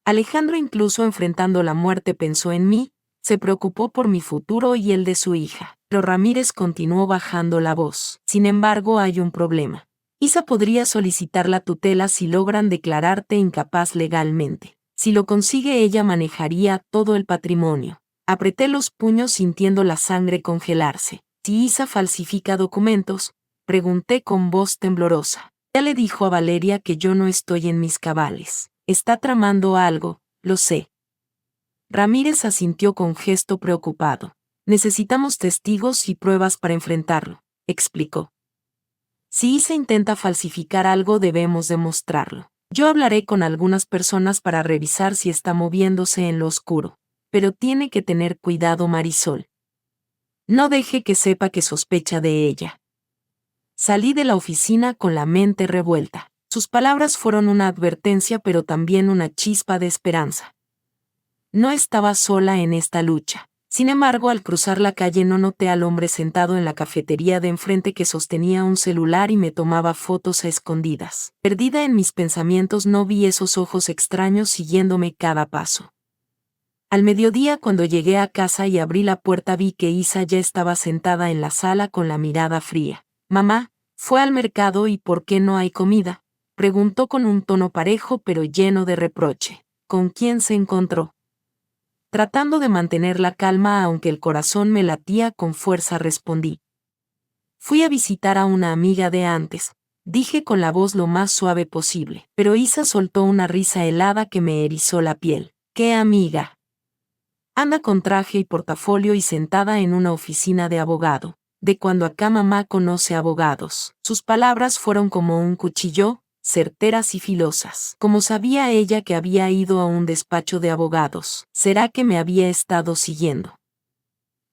Alejandro, incluso enfrentando la muerte, pensó en mí, se preocupó por mi futuro y el de su hija. Pero Ramírez continuó bajando la voz. «Sin embargo, hay un problema. Isa podría solicitar la tutela si logran declararte incapaz legalmente. Si lo consigue, ella manejaría todo el patrimonio». Apreté los puños sintiendo la sangre congelarse. «¿Si Isa falsifica documentos?», pregunté con voz temblorosa. «Ya le dijo a Valeria que yo no estoy en mis cabales. Está tramando algo, lo sé». Ramírez asintió con gesto preocupado. «Necesitamos testigos y pruebas para enfrentarlo», explicó. «Si Isa intenta falsificar algo, debemos demostrarlo. Yo hablaré con algunas personas para revisar si está moviéndose en lo oscuro. Pero tiene que tener cuidado, Marisol. No deje que sepa que sospecha de ella». Salí de la oficina con la mente revuelta. Sus palabras fueron una advertencia pero también una chispa de esperanza. No estaba sola en esta lucha. Sin embargo, al cruzar la calle no noté al hombre sentado en la cafetería de enfrente que sostenía un celular y me tomaba fotos a escondidas. Perdida en mis pensamientos, no vi esos ojos extraños siguiéndome cada paso. Al mediodía, cuando llegué a casa y abrí la puerta, vi que Isa ya estaba sentada en la sala con la mirada fría. «Mamá, ¿fue al mercado y por qué no hay comida?», preguntó con un tono parejo pero lleno de reproche. «¿Con quién se encontró?». Tratando de mantener la calma aunque el corazón me latía con fuerza, respondí. «Fui a visitar a una amiga de antes», dije con la voz lo más suave posible. Pero Isa soltó una risa helada que me erizó la piel. «¿Qué amiga?». «Anda con traje y portafolio y sentada en una oficina de abogado. De cuando acá mamá conoce abogados». Sus palabras fueron como un cuchillo, certeras y filosas. Como sabía ella que había ido a un despacho de abogados, ¿será que me había estado siguiendo?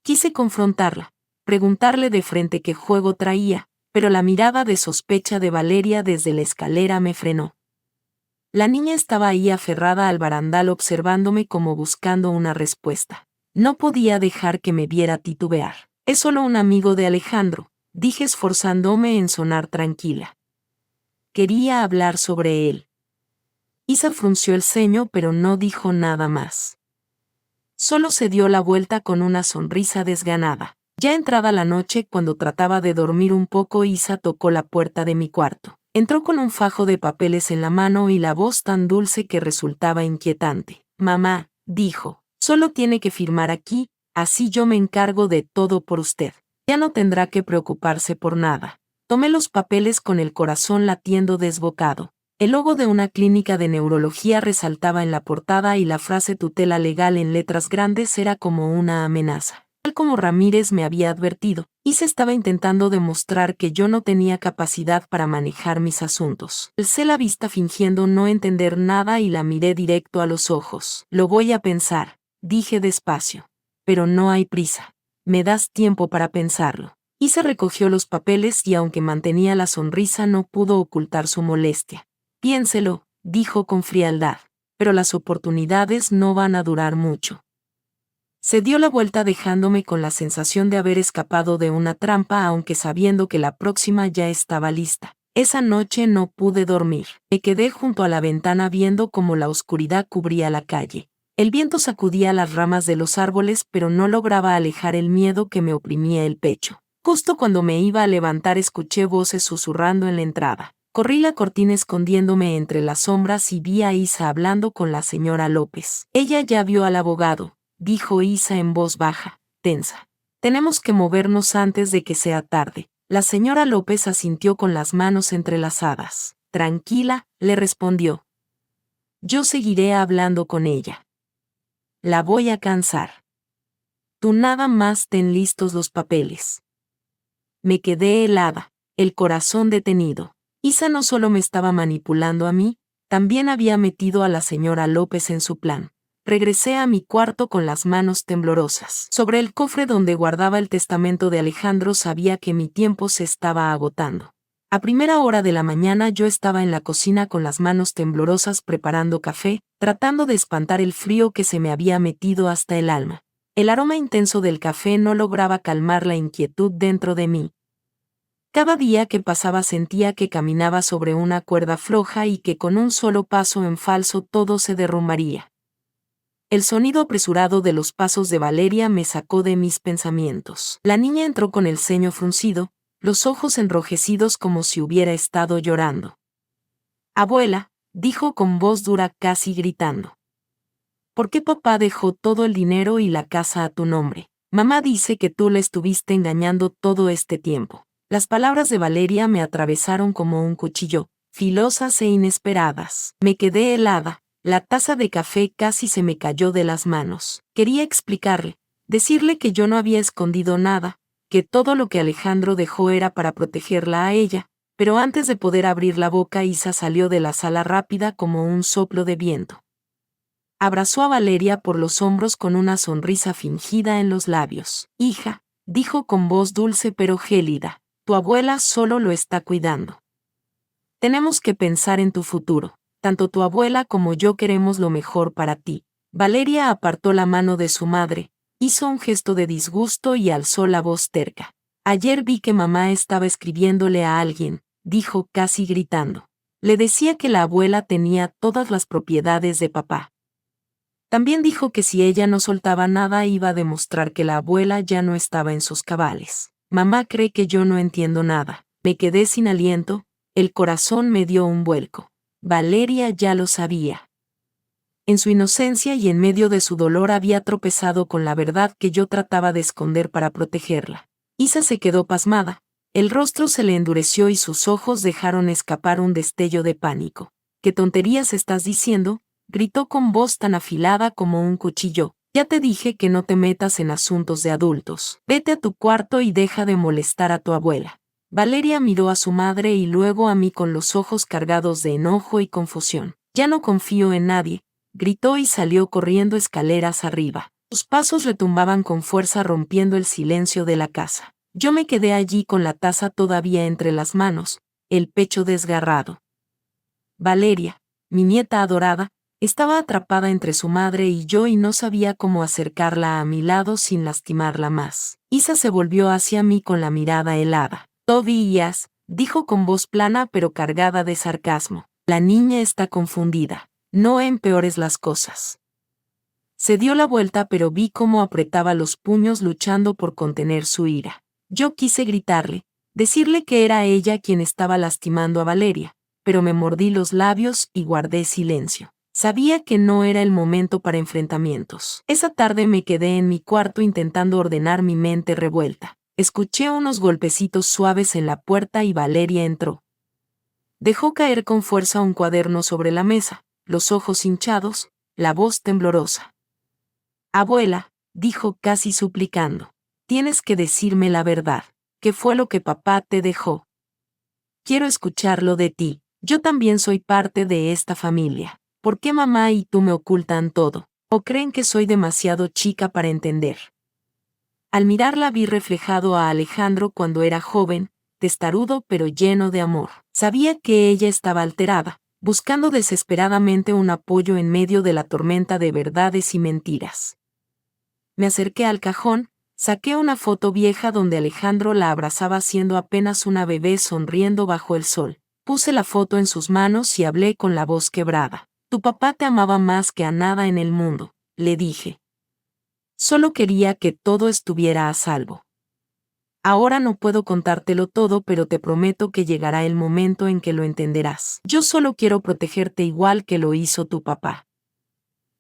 Quise confrontarla, preguntarle de frente qué juego traía, pero la mirada de sospecha de Valeria desde la escalera me frenó. La niña estaba ahí aferrada al barandal observándome como buscando una respuesta. No podía dejar que me viera titubear. Es solo un amigo de Alejandro, dije esforzándome en sonar tranquila. Quería hablar sobre él. Isa frunció el ceño pero no dijo nada más. Solo se dio la vuelta con una sonrisa desganada. Ya entrada la noche, cuando trataba de dormir un poco, Isa tocó la puerta de mi cuarto. Entró con un fajo de papeles en la mano y la voz tan dulce que resultaba inquietante. Mamá, dijo, solo tiene que firmar aquí, así yo me encargo de todo por usted. Ya no tendrá que preocuparse por nada. Tomé los papeles con el corazón latiendo desbocado. El logo de una clínica de neurología resaltaba en la portada y la frase tutela legal en letras grandes era como una amenaza. Tal como Ramírez me había advertido, Isa estaba intentando demostrar que yo no tenía capacidad para manejar mis asuntos. Alcé la vista fingiendo no entender nada y la miré directo a los ojos. Lo voy a pensar, dije despacio. Pero no hay prisa. Me das tiempo para pensarlo. Isa recogió los papeles y aunque mantenía la sonrisa no pudo ocultar su molestia. Piénselo, dijo con frialdad, pero las oportunidades no van a durar mucho. Se dio la vuelta dejándome con la sensación de haber escapado de una trampa, aunque sabiendo que la próxima ya estaba lista. Esa noche no pude dormir. Me quedé junto a la ventana viendo cómo la oscuridad cubría la calle. El viento sacudía las ramas de los árboles, pero no lograba alejar el miedo que me oprimía el pecho. Justo cuando me iba a levantar escuché voces susurrando en la entrada. Corrí la cortina escondiéndome entre las sombras y vi a Isa hablando con la señora López. Ella ya vio al abogado, dijo Isa en voz baja, tensa. Tenemos que movernos antes de que sea tarde. La señora López asintió con las manos entrelazadas. Tranquila, le respondió. Yo seguiré hablando con ella. La voy a cansar. Tú nada más ten listos los papeles. Me quedé helada, el corazón detenido. Isa no solo me estaba manipulando a mí, también había metido a la señora López en su plan. Regresé a mi cuarto con las manos temblorosas. Sobre el cofre donde guardaba el testamento de Alejandro sabía que mi tiempo se estaba agotando. A primera hora de la mañana yo estaba en la cocina con las manos temblorosas preparando café, tratando de espantar el frío que se me había metido hasta el alma. El aroma intenso del café no lograba calmar la inquietud dentro de mí. Cada día que pasaba sentía que caminaba sobre una cuerda floja y que con un solo paso en falso todo se derrumbaría. El sonido apresurado de los pasos de Valeria me sacó de mis pensamientos. La niña entró con el ceño fruncido, los ojos enrojecidos como si hubiera estado llorando. Abuela, dijo con voz dura casi gritando. ¿Por qué papá dejó todo el dinero y la casa a tu nombre? Mamá dice que tú le estuviste engañando todo este tiempo. Las palabras de Valeria me atravesaron como un cuchillo, filosas e inesperadas. Me quedé helada, la taza de café casi se me cayó de las manos. Quería explicarle, decirle que yo no había escondido nada, que todo lo que Alejandro dejó era para protegerla a ella, pero antes de poder abrir la boca Isa salió de la sala rápida como un soplo de viento. Abrazó a Valeria por los hombros con una sonrisa fingida en los labios. Hija, dijo con voz dulce pero gélida. Tu abuela solo lo está cuidando. Tenemos que pensar en tu futuro. Tanto tu abuela como yo queremos lo mejor para ti. Valeria apartó la mano de su madre, hizo un gesto de disgusto y alzó la voz terca. Ayer vi que mamá estaba escribiéndole a alguien, dijo casi gritando. Le decía que la abuela tenía todas las propiedades de papá. También dijo que si ella no soltaba nada iba a demostrar que la abuela ya no estaba en sus cabales. Mamá cree que yo no entiendo nada. Me quedé sin aliento, el corazón me dio un vuelco. Valeria ya lo sabía. En su inocencia y en medio de su dolor había tropezado con la verdad que yo trataba de esconder para protegerla. Isa se quedó pasmada, el rostro se le endureció y sus ojos dejaron escapar un destello de pánico. ¿Qué tonterías estás diciendo?, gritó con voz tan afilada como un cuchillo. Ya te dije que no te metas en asuntos de adultos. Vete a tu cuarto y deja de molestar a tu abuela. Valeria miró a su madre y luego a mí con los ojos cargados de enojo y confusión. «Ya no confío en nadie», gritó y salió corriendo escaleras arriba. Sus pasos retumbaban con fuerza rompiendo el silencio de la casa. Yo me quedé allí con la taza todavía entre las manos, el pecho desgarrado. Valeria, mi nieta adorada, estaba atrapada entre su madre y yo y no sabía cómo acercarla a mi lado sin lastimarla más. Isa se volvió hacia mí con la mirada helada. «Tobías», dijo con voz plana pero cargada de sarcasmo. «La niña está confundida. No empeores las cosas». Se dio la vuelta pero vi cómo apretaba los puños luchando por contener su ira. Yo quise gritarle, decirle que era ella quien estaba lastimando a Valeria, pero me mordí los labios y guardé silencio. Sabía que no era el momento para enfrentamientos. Esa tarde me quedé en mi cuarto intentando ordenar mi mente revuelta. Escuché unos golpecitos suaves en la puerta y Valeria entró. Dejó caer con fuerza un cuaderno sobre la mesa, los ojos hinchados, la voz temblorosa. «Abuela», dijo casi suplicando, «tienes que decirme la verdad. ¿Qué fue lo que papá te dejó? Quiero escucharlo de ti. Yo también soy parte de esta familia. ¿Por qué mamá y tú me ocultan todo? ¿O creen que soy demasiado chica para entender?» Al mirarla vi reflejado a Alejandro cuando era joven, testarudo pero lleno de amor. Sabía que ella estaba alterada, buscando desesperadamente un apoyo en medio de la tormenta de verdades y mentiras. Me acerqué al cajón, saqué una foto vieja donde Alejandro la abrazaba siendo apenas una bebé sonriendo bajo el sol. Puse la foto en sus manos y hablé con la voz quebrada. «Tu papá te amaba más que a nada en el mundo», le dije. «Solo quería que todo estuviera a salvo. Ahora no puedo contártelo todo, pero te prometo que llegará el momento en que lo entenderás. Yo solo quiero protegerte igual que lo hizo tu papá».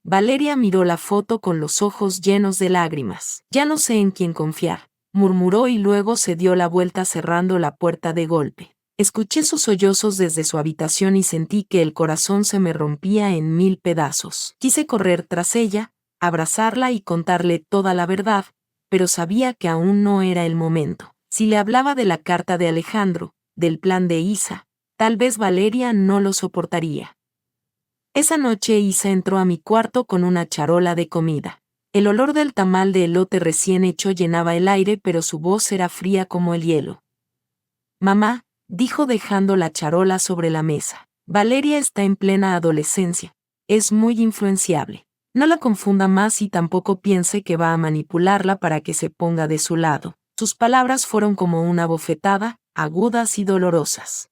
Valeria miró la foto con los ojos llenos de lágrimas. «Ya no sé en quién confiar», murmuró y luego se dio la vuelta cerrando la puerta de golpe. Escuché sus sollozos desde su habitación y sentí que el corazón se me rompía en 1000 pedazos. Quise correr tras ella, abrazarla y contarle toda la verdad, pero sabía que aún no era el momento. Si le hablaba de la carta de Alejandro, del plan de Isa, tal vez Valeria no lo soportaría. Esa noche Isa entró a mi cuarto con una charola de comida. El olor del tamal de elote recién hecho llenaba el aire, pero su voz era fría como el hielo. «Mamá», dijo dejando la charola sobre la mesa, «Valeria está en plena adolescencia. Es muy influenciable. No la confunda más y tampoco piense que va a manipularla para que se ponga de su lado». Sus palabras fueron como una bofetada, agudas y dolorosas.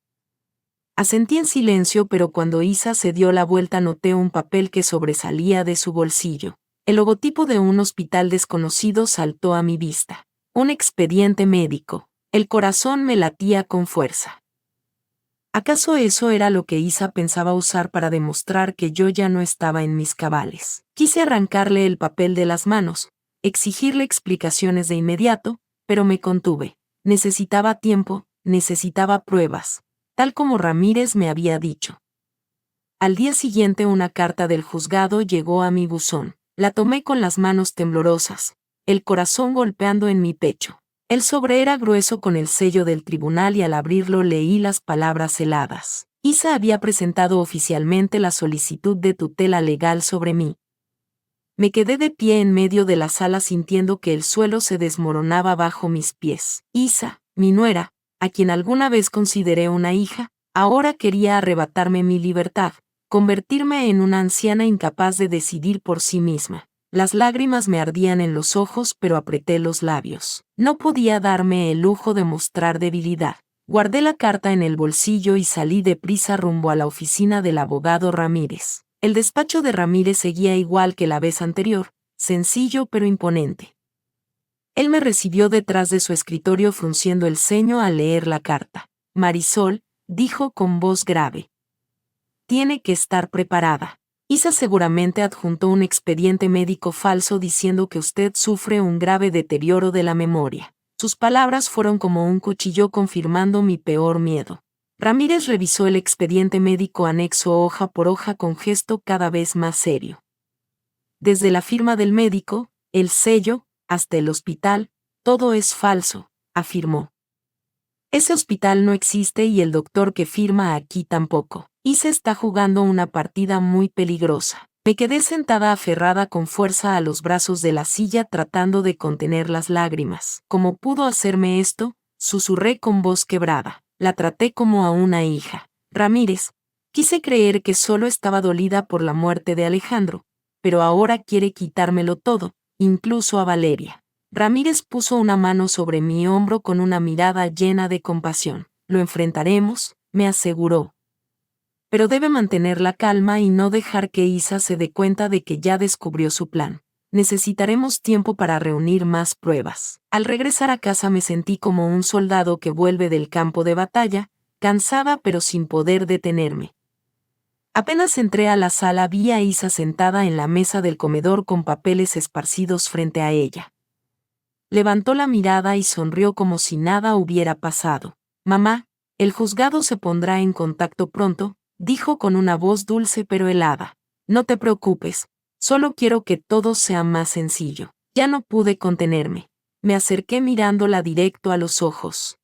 Asentí en silencio, pero cuando Isa se dio la vuelta noté un papel que sobresalía de su bolsillo. El logotipo de un hospital desconocido saltó a mi vista. Un expediente médico. El corazón me latía con fuerza. ¿Acaso eso era lo que Isa pensaba usar para demostrar que yo ya no estaba en mis cabales? Quise arrancarle el papel de las manos, exigirle explicaciones de inmediato, pero me contuve. Necesitaba tiempo, necesitaba pruebas, tal como Ramírez me había dicho. Al día siguiente una carta del juzgado llegó a mi buzón. La tomé con las manos temblorosas, el corazón golpeando en mi pecho. El sobre era grueso con el sello del tribunal y al abrirlo leí las palabras heladas. Isa había presentado oficialmente la solicitud de tutela legal sobre mí. Me quedé de pie en medio de la sala sintiendo que el suelo se desmoronaba bajo mis pies. Isa, mi nuera, a quien alguna vez consideré una hija, ahora quería arrebatarme mi libertad, convertirme en una anciana incapaz de decidir por sí misma. Las lágrimas me ardían en los ojos, pero apreté los labios. No podía darme el lujo de mostrar debilidad. Guardé la carta en el bolsillo y salí deprisa rumbo a la oficina del abogado Ramírez. El despacho de Ramírez seguía igual que la vez anterior, sencillo pero imponente. Él me recibió detrás de su escritorio frunciendo el ceño al leer la carta. «Marisol», dijo con voz grave, «tiene que estar preparada. Isa seguramente adjuntó un expediente médico falso diciendo que usted sufre un grave deterioro de la memoria». Sus palabras fueron como un cuchillo confirmando mi peor miedo. Ramírez revisó el expediente médico anexo hoja por hoja con gesto cada vez más serio. «Desde la firma del médico, el sello, hasta el hospital, todo es falso», afirmó. Ese hospital no existe y el doctor que firma aquí tampoco. Isa está jugando una partida muy peligrosa. Me quedé sentada aferrada con fuerza a los brazos de la silla tratando de contener las lágrimas. ¿Cómo pudo hacerme esto? Susurré con voz quebrada. La traté como a una hija. Ramírez. Quise creer que solo estaba dolida por la muerte de Alejandro, pero ahora quiere quitármelo todo, incluso a Valeria. Ramírez puso una mano sobre mi hombro con una mirada llena de compasión. Lo enfrentaremos, me aseguró. Pero debe mantener la calma y no dejar que Isa se dé cuenta de que ya descubrió su plan. Necesitaremos tiempo para reunir más pruebas. Al regresar a casa me sentí como un soldado que vuelve del campo de batalla, cansada pero sin poder detenerme. Apenas entré a la sala vi a Isa sentada en la mesa del comedor con papeles esparcidos frente a ella. Levantó la mirada y sonrió como si nada hubiera pasado. Mamá, el juzgado se pondrá en contacto pronto, dijo con una voz dulce pero helada. No te preocupes, solo quiero que todo sea más sencillo. Ya no pude contenerme. Me acerqué mirándola directo a los ojos.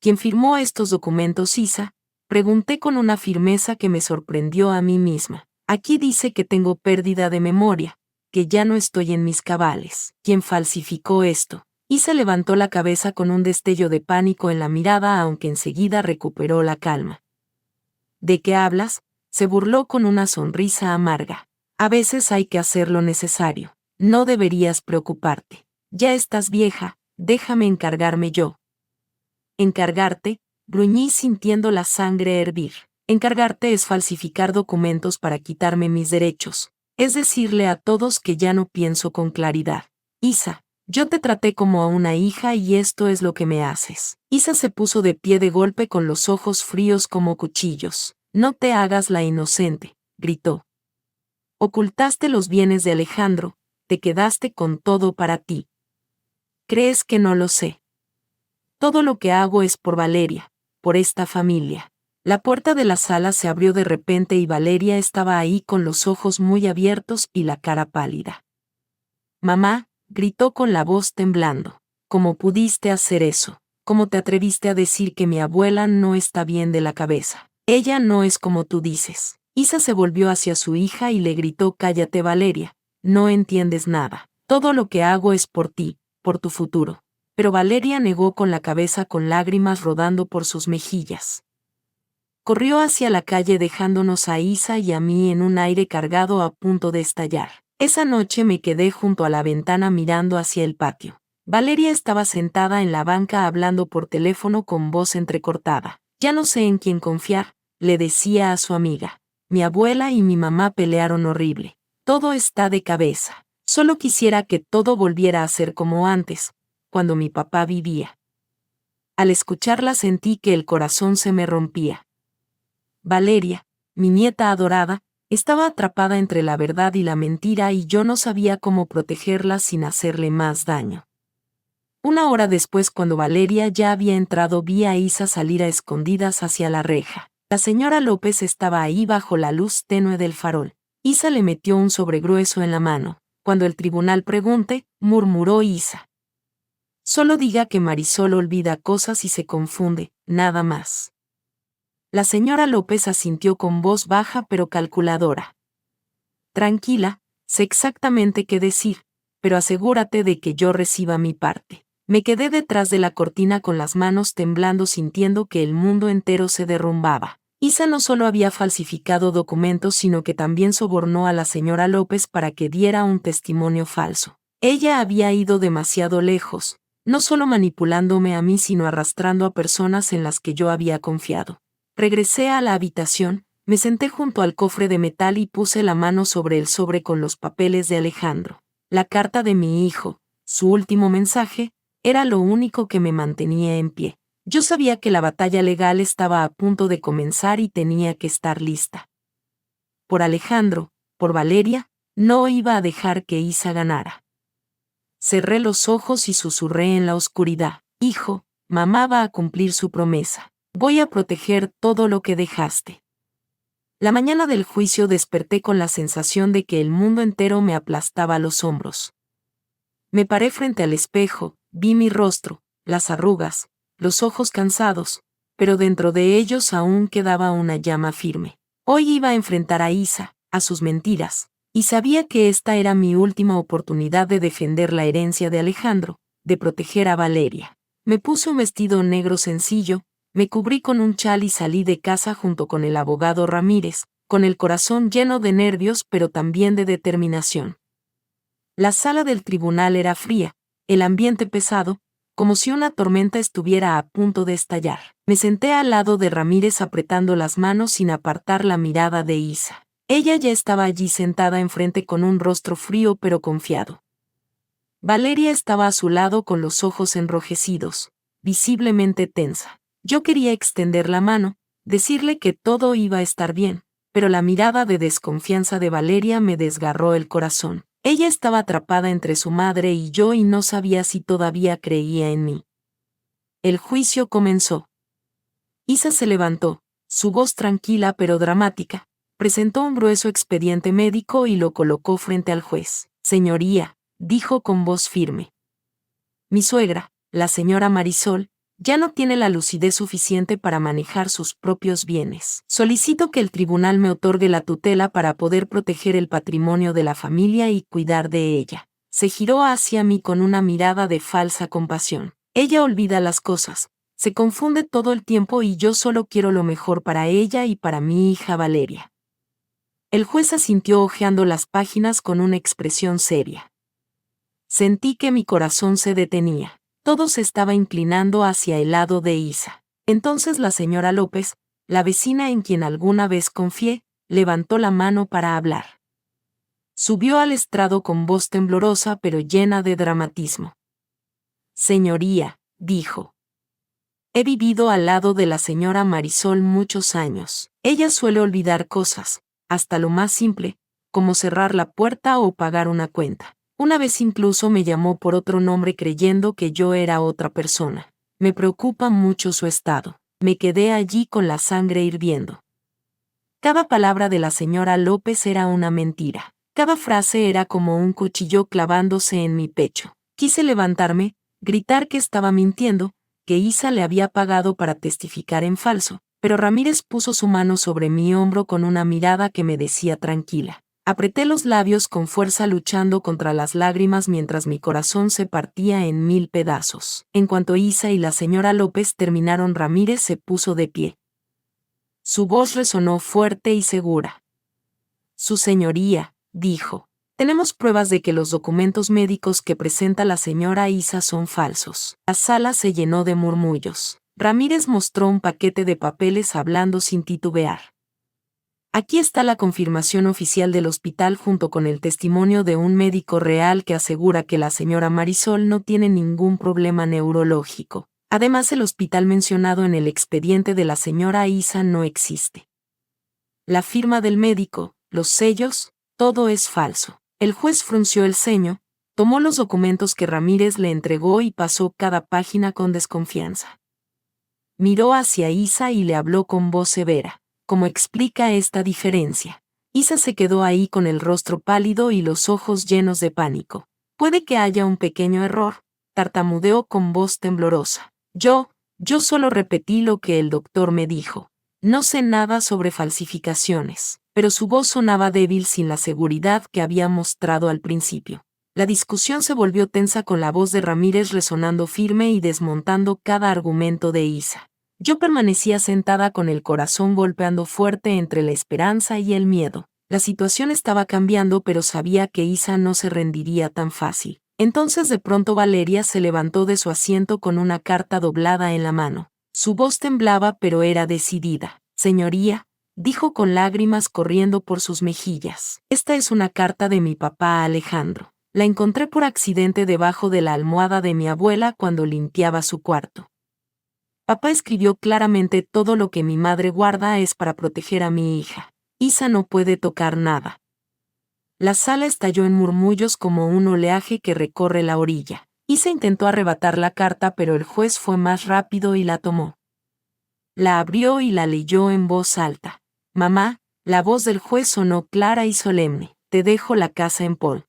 ¿Quién firmó estos documentos, Isa? Pregunté con una firmeza que me sorprendió a mí misma. Aquí dice que tengo pérdida de memoria, que ya no estoy en mis cabales. ¿Quién falsificó esto? Isa levantó la cabeza con un destello de pánico en la mirada, aunque enseguida recuperó la calma. ¿De qué hablas? Se burló con una sonrisa amarga. A veces hay que hacer lo necesario. No deberías preocuparte. Ya estás vieja, déjame encargarme yo. ¿Encargarte? Gruñí sintiendo la sangre hervir. Encargarte es falsificar documentos para quitarme mis derechos. Es decirle a todos que ya no pienso con claridad. Isa, yo te traté como a una hija y esto es lo que me haces. Isa se puso de pie de golpe con los ojos fríos como cuchillos. No te hagas la inocente, gritó. Ocultaste los bienes de Alejandro, te quedaste con todo para ti. ¿Crees que no lo sé? Todo lo que hago es por Valeria, por esta familia. La puerta de la sala se abrió de repente y Valeria estaba ahí con los ojos muy abiertos y la cara pálida. Mamá, gritó con la voz temblando. ¿Cómo pudiste hacer eso? ¿Cómo te atreviste a decir que mi abuela no está bien de la cabeza? Ella no es como tú dices. Isa se volvió hacia su hija y le gritó: cállate, Valeria, no entiendes nada. Todo lo que hago es por ti, por tu futuro. Pero Valeria negó con la cabeza con lágrimas rodando por sus mejillas. Corrió hacia la calle dejándonos a Isa y a mí en un aire cargado a punto de estallar. Esa noche me quedé junto a la ventana mirando hacia el patio. Valeria estaba sentada en la banca hablando por teléfono con voz entrecortada. Ya no sé en quién confiar, le decía a su amiga. Mi abuela y mi mamá pelearon horrible. Todo está de cabeza. Solo quisiera que todo volviera a ser como antes, cuando mi papá vivía. Al escucharla sentí que el corazón se me rompía. Valeria, mi nieta adorada, estaba atrapada entre la verdad y la mentira y yo no sabía cómo protegerla sin hacerle más daño. Una hora después, cuando Valeria ya había entrado, vi a Isa salir a escondidas hacia la reja. La señora López estaba ahí bajo la luz tenue del farol. Isa le metió un sobregrueso en la mano. Cuando el tribunal pregunte, murmuró Isa. Solo diga que Marisol olvida cosas y se confunde, nada más. La señora López asintió con voz baja pero calculadora. Tranquila, sé exactamente qué decir, pero asegúrate de que yo reciba mi parte. Me quedé detrás de la cortina con las manos temblando, sintiendo que el mundo entero se derrumbaba. Isa no solo había falsificado documentos, sino que también sobornó a la señora López para que diera un testimonio falso. Ella había ido demasiado lejos, no solo manipulándome a mí, sino arrastrando a personas en las que yo había confiado. Regresé a la habitación, me senté junto al cofre de metal y puse la mano sobre el sobre con los papeles de Alejandro. La carta de mi hijo, su último mensaje, era lo único que me mantenía en pie. Yo sabía que la batalla legal estaba a punto de comenzar y tenía que estar lista. Por Alejandro, por Valeria, no iba a dejar que Isa ganara. Cerré los ojos y susurré en la oscuridad: hijo, mamá va a cumplir su promesa. Voy a proteger todo lo que dejaste. La mañana del juicio desperté con la sensación de que el mundo entero me aplastaba los hombros. Me paré frente al espejo, vi mi rostro, las arrugas, los ojos cansados, pero dentro de ellos aún quedaba una llama firme. Hoy iba a enfrentar a Isa, a sus mentiras, y sabía que esta era mi última oportunidad de defender la herencia de Alejandro, de proteger a Valeria. Me puse un vestido negro sencillo, me cubrí con un chal y salí de casa junto con el abogado Ramírez, con el corazón lleno de nervios pero también de determinación. La sala del tribunal era fría, el ambiente pesado, como si una tormenta estuviera a punto de estallar. Me senté al lado de Ramírez apretando las manos sin apartar la mirada de Isa. Ella ya estaba allí sentada enfrente con un rostro frío pero confiado. Valeria estaba a su lado con los ojos enrojecidos, visiblemente tensa. Yo quería extender la mano, decirle que todo iba a estar bien, pero la mirada de desconfianza de Valeria me desgarró el corazón. Ella estaba atrapada entre su madre y yo y no sabía si todavía creía en mí. El juicio comenzó. Isa se levantó, su voz tranquila pero dramática, presentó un grueso expediente médico y lo colocó frente al juez. Señoría, dijo con voz firme. Mi suegra, la señora Marisol, ya no tiene la lucidez suficiente para manejar sus propios bienes. Solicito que el tribunal me otorgue la tutela para poder proteger el patrimonio de la familia y cuidar de ella. Se giró hacia mí con una mirada de falsa compasión. Ella olvida las cosas, se confunde todo el tiempo y yo solo quiero lo mejor para ella y para mi hija Valeria. El juez asintió hojeando las páginas con una expresión seria. Sentí que mi corazón se detenía. Todo se estaba inclinando hacia el lado de Isa. Entonces la señora López, la vecina en quien alguna vez confié, levantó la mano para hablar. Subió al estrado con voz temblorosa pero llena de dramatismo. Señoría, dijo. He vivido al lado de la señora Marisol muchos años. Ella suele olvidar cosas, hasta lo más simple, como cerrar la puerta o pagar una cuenta. Una vez incluso me llamó por otro nombre creyendo que yo era otra persona. Me preocupa mucho su estado. Me quedé allí con la sangre hirviendo. Cada palabra de la señora López era una mentira. Cada frase era como un cuchillo clavándose en mi pecho. Quise levantarme, gritar que estaba mintiendo, que Isa le había pagado para testificar en falso, pero Ramírez puso su mano sobre mi hombro con una mirada que me decía tranquila. Apreté los labios con fuerza luchando contra las lágrimas mientras mi corazón se partía en 1000 pedazos. En cuanto Isa y la señora López terminaron, Ramírez se puso de pie. Su voz resonó fuerte y segura. Su señoría, dijo, tenemos pruebas de que los documentos médicos que presenta la señora Isa son falsos. La sala se llenó de murmullos. Ramírez mostró un paquete de papeles hablando sin titubear. Aquí está la confirmación oficial del hospital junto con el testimonio de un médico real que asegura que la señora Marisol no tiene ningún problema neurológico. Además, el hospital mencionado en el expediente de la señora Isa no existe. La firma del médico, los sellos, todo es falso. El juez frunció el ceño, tomó los documentos que Ramírez le entregó y pasó cada página con desconfianza. Miró hacia Isa y le habló con voz severa. ¿Cómo explica esta diferencia? Isa se quedó ahí con el rostro pálido y los ojos llenos de pánico. Puede que haya un pequeño error, tartamudeó con voz temblorosa. Yo solo repetí lo que el doctor me dijo. No sé nada sobre falsificaciones, pero su voz sonaba débil sin la seguridad que había mostrado al principio. La discusión se volvió tensa con la voz de Ramírez resonando firme y desmontando cada argumento de Isa. Yo permanecía sentada con el corazón golpeando fuerte entre la esperanza y el miedo. La situación estaba cambiando, pero sabía que Isa no se rendiría tan fácil. Entonces de pronto Valeria se levantó de su asiento con una carta doblada en la mano. Su voz temblaba pero era decidida. Señoría, dijo con lágrimas corriendo por sus mejillas. Esta es una carta de mi papá Alejandro. La encontré por accidente debajo de la almohada de mi abuela cuando limpiaba su cuarto. Papá escribió claramente: todo lo que mi madre guarda es para proteger a mi hija. Isa no puede tocar nada. La sala estalló en murmullos como un oleaje que recorre la orilla. Isa intentó arrebatar la carta, pero el juez fue más rápido y la tomó. La abrió y la leyó en voz alta. Mamá, la voz del juez sonó clara y solemne. Te dejo la casa en Paul.